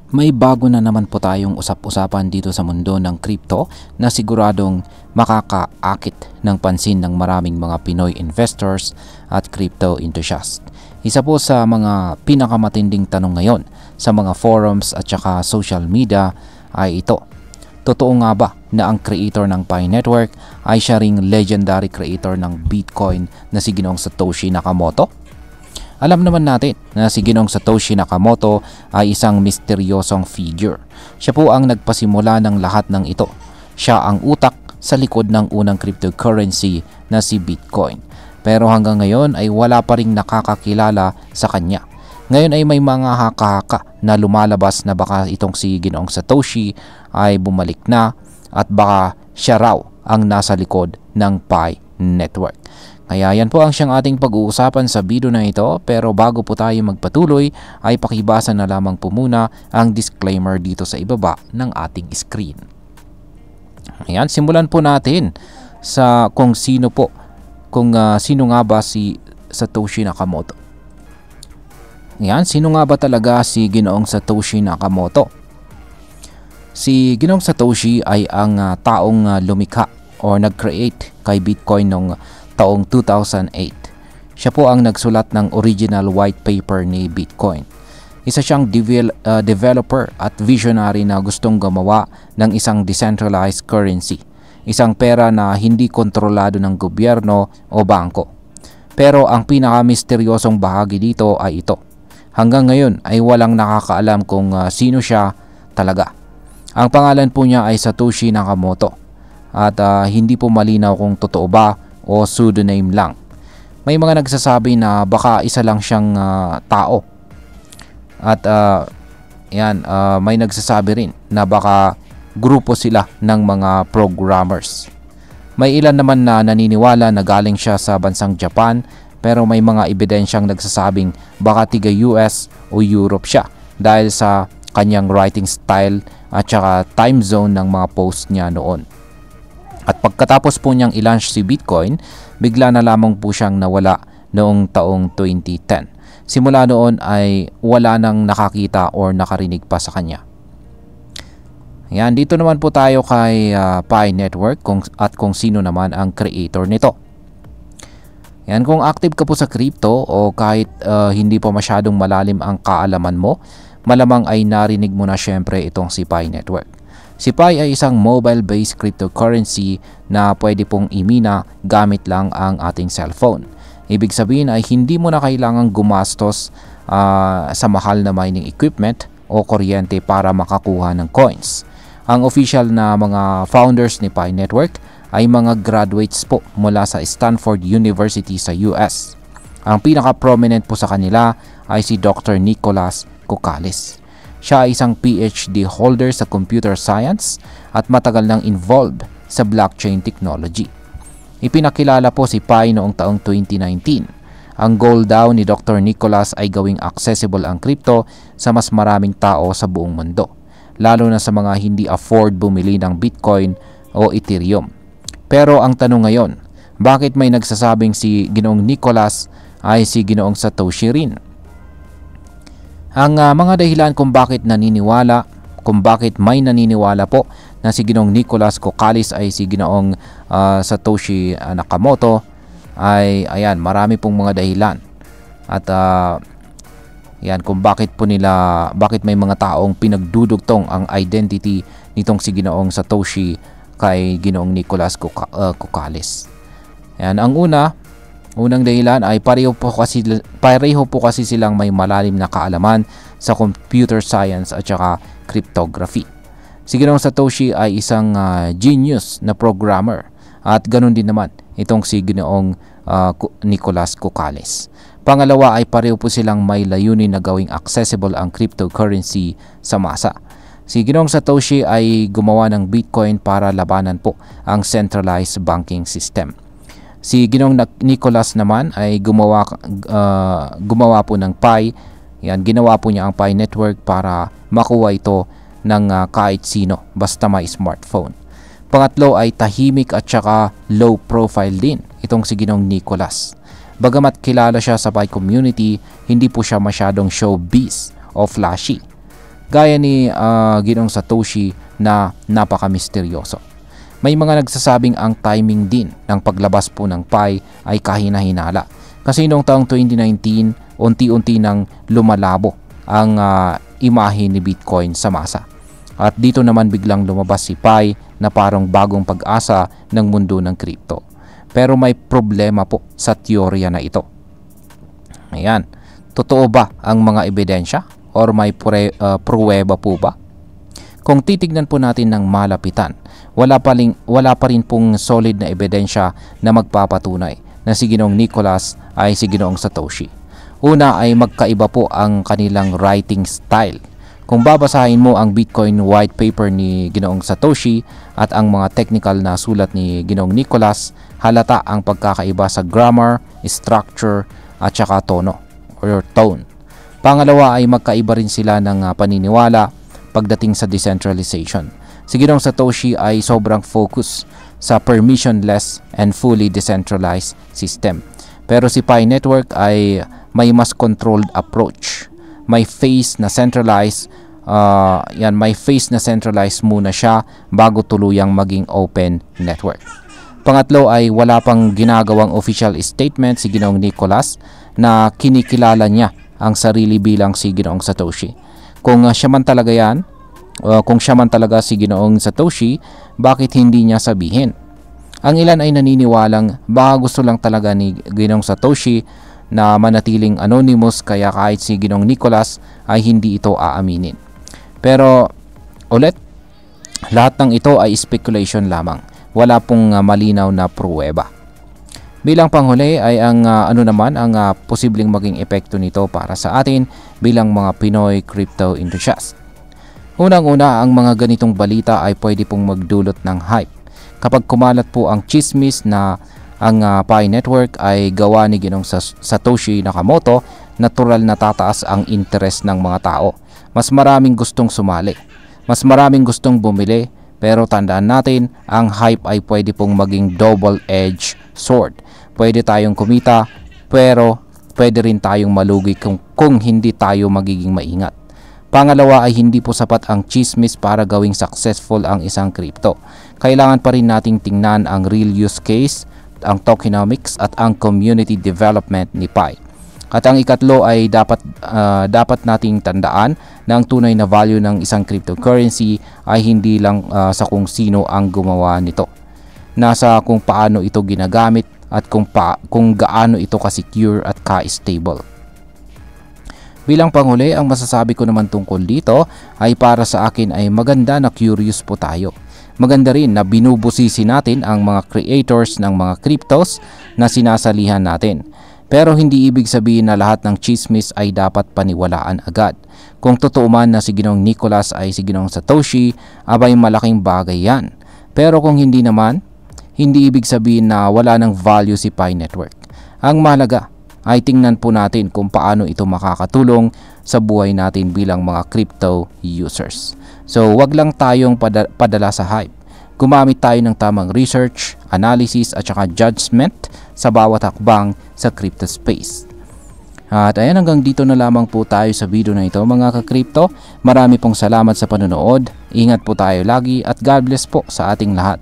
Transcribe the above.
May bago na naman po tayong usap-usapan dito sa mundo ng crypto na siguradong makakaakit ng pansin ng maraming mga Pinoy investors at crypto enthusiasts. Isa po sa mga pinakamatinding tanong ngayon sa mga forums at saka social media ay ito. Totoo nga ba na ang creator ng Pi Network ay siya ring legendary creator ng Bitcoin na si Ginoong Satoshi Nakamoto? Alam naman natin na si Ginoong Satoshi Nakamoto ay isang misteryosong figure. Siya po ang nagpasimula ng lahat ng ito. Siya ang utak sa likod ng unang cryptocurrency na si Bitcoin. Pero hanggang ngayon ay wala pa ring nakakakilala sa kanya. Ngayon ay may mga haka-haka na lumalabas na baka itong si Ginoong Satoshi ay bumalik na at baka siya raw ang nasa likod ng Pi Network. Kaya yan po ang siyang ating pag-uusapan sa video na ito, pero bago po tayo magpatuloy ay pakibasa na lamang po muna ang disclaimer dito sa ibaba ng ating screen. Ayan, simulan po natin sa kung sino nga ba si Satoshi Nakamoto. Ayan, sino nga ba talaga si Ginoong Satoshi Nakamoto? Si Ginoong Satoshi ay ang taong lumikha o nag-create kay Bitcoin noong taong 2008. Siya po ang nagsulat ng original white paper ni Bitcoin. Isa siyang developer at visionary na gustong gumawa ng isang decentralized currency, isang pera na hindi kontrolado ng gobyerno o bangko. Pero ang pinaka-misteryosong bahagi dito ay ito. Hanggang ngayon ay walang nakakaalam kung sino siya talaga. Ang pangalan po niya ay Satoshi Nakamoto at hindi po malinaw kung totoo ba o pseudonym lang. May mga nagsasabi na baka isa lang siyang tao. At may nagsasabi rin na baka grupo sila ng mga programmers. May ilan naman na naniniwala na galing siya sa bansang Japan, pero may mga ebidensyang nagsasabing baka tiga US o Europe siya dahil sa kanyang writing style at saka time zone ng mga post niya noon. At pagkatapos po niyang i-launch si Bitcoin, bigla na lamang po siyang nawala noong taong 2010. Simula noon ay wala nang nakakita or nakarinig pa sa kanya. Ayan, dito naman po tayo kay Pi Network at kung sino naman ang creator nito. Ayan, kung active ka po sa crypto o kahit hindi pa masyadong malalim ang kaalaman mo, malamang ay narinig mo na syempre itong si Pi Network. Si Pi ay isang mobile-based cryptocurrency na pwede pong imina gamit lang ang ating cellphone. Ibig sabihin ay hindi mo na kailangang gumastos sa mahal na mining equipment o kuryente para makakuha ng coins. Ang official na mga founders ni Pi Network ay mga graduates po mula sa Stanford University sa US. Ang pinaka-prominent po sa kanila ay si Dr. Nicholas Kokkalis. Siya ay isang PhD holder sa computer science at matagal nang involved sa blockchain technology. Ipinakilala po si Pi noong taong 2019. Ang goal daw ni Dr. Nicholas ay gawing accessible ang crypto sa mas maraming tao sa buong mundo, lalo na sa mga hindi afford bumili ng Bitcoin o Ethereum. Pero ang tanong ngayon, bakit may nagsasabing si Ginoong Nicholas ay si Ginoong Satoshi rin? Ang mga dahilan kung bakit may naniniwala po na si Ginoong Nicholas Kokkalis ay si Ginoong Satoshi Nakamoto ay marami pong mga dahilan. At kung bakit may mga taong pinagdudugtong ang identity nitong si Ginoong Satoshi kay Ginoong Nicholas Kokkalis. Ang unang dahilan ay pareho po kasi silang may malalim na kaalaman sa computer science at saka cryptography. Si Ginoong Satoshi ay isang genius na programmer at ganun din naman itong si Ginoong Nicholas Kokkalis. Pangalawa ay pareho po silang may layunin na gawing accessible ang cryptocurrency sa masa. Si Ginoong Satoshi ay gumawa ng Bitcoin para labanan po ang centralized banking system. Si Ginoong Nicholas naman ay gumawa po ng Pi. Ginawa po niya ang Pi Network para makuha ito ng kahit sino basta may smartphone. Pangatlo ay tahimik at saka low profile din itong si Ginoong Nicholas. Bagamat kilala siya sa Pi community, hindi po siya masyadong showbiz o flashy. gaya ni Ginoong Satoshi na napaka-misteryoso. May mga nagsasabing ang timing din ng paglabas po ng Pi ay kahina-hinala. Kasi noong taong 2019, unti-unti nang lumalabo ang imahe ni Bitcoin sa masa. At dito naman biglang lumabas si Pi na parang bagong pag-asa ng mundo ng crypto. Pero may problema po sa teorya na ito. Ayan, totoo ba ang mga ebidensya or may pruweba po ba? Kung titignan po natin ng malapitan, wala pa rin pong solid na ebidensya na magpapatunay na si Ginoong Nicholas ay si Ginoong Satoshi. Una ay magkaiba po ang kanilang writing style. Kung babasahin mo ang Bitcoin white paper ni Ginoong Satoshi at ang mga technical na sulat ni Ginoong Nicholas, halata ang pagkakaiba sa grammar, structure at saka tono or tone. Pangalawa ay magkaiba rin sila ng paniniwala pagdating sa decentralization. Si Ginoong Satoshi ay sobrang focus sa permissionless and fully decentralized system. Pero si Pi Network ay may mas controlled approach. May phase na centralized muna siya bago tuluyang maging open network. Pangatlo ay wala pang ginagawang official statement si Ginoong Nicholas na kinikilala niya ang sarili bilang si Ginoong Satoshi. Kung siya man talaga si Ginoong Satoshi, bakit hindi niya sabihin? Ang ilan ay naniniwalang baka gusto lang talaga ni Ginoong Satoshi na manatiling anonymous kaya kahit si Ginoong Nicholas ay hindi ito aaminin. Pero ulit, lahat ng ito ay speculation lamang. Wala pong malinaw na pruweba. Bilang panghuli ay ang posibleng maging epekto nito para sa atin bilang mga Pinoy crypto enthusiast. Unang-una, ang mga ganitong balita ay pwede pong magdulot ng hype. Kapag kumalat po ang chismis na ang Pi Network ay gawa ni Ginoong Satoshi Nakamoto, natural na tataas ang interest ng mga tao. Mas maraming gustong sumali. Mas maraming gustong bumili. Pero tandaan natin, ang hype ay pwede pong maging double-edged sword. Pwede tayong kumita, pero pwede rin tayong malugi kung hindi tayo magiging maingat. Pangalawa ay hindi po sapat ang chismis para gawing successful ang isang crypto. Kailangan pa rin nating tingnan ang real use case, ang tokenomics at ang community development ni Pi. At ang ikatlo ay dapat nating tandaan na ang tunay na value ng isang cryptocurrency ay hindi lang sa kung sino ang gumawa nito. Nasa kung paano ito ginagamit at kung gaano ito ka-secure at ka-stable. Bilang panghuli, ang masasabi ko naman tungkol dito ay para sa akin ay maganda na curious po tayo. Maganda rin na binubusisi natin ang mga creators ng mga cryptos na sinasalihan natin. Pero hindi ibig sabihin na lahat ng chismis ay dapat paniwalaan agad. Kung totoo man na si Ginoong Nicholas ay si Ginoong Satoshi, abay malaking bagay yan. Pero kung hindi naman, hindi ibig sabihin na wala ng value si Pi Network. Ang mahalaga ay tingnan po natin kung paano ito makakatulong sa buhay natin bilang mga crypto users. So wag lang tayong padala sa hype. Gumamit tayo ng tamang research, analysis at saka judgment sa bawat hakbang sa crypto space. At ayan, hanggang dito na lamang po tayo sa video na ito mga ka-crypto. Marami pong salamat sa panonood. Ingat po tayo lagi at God bless po sa ating lahat.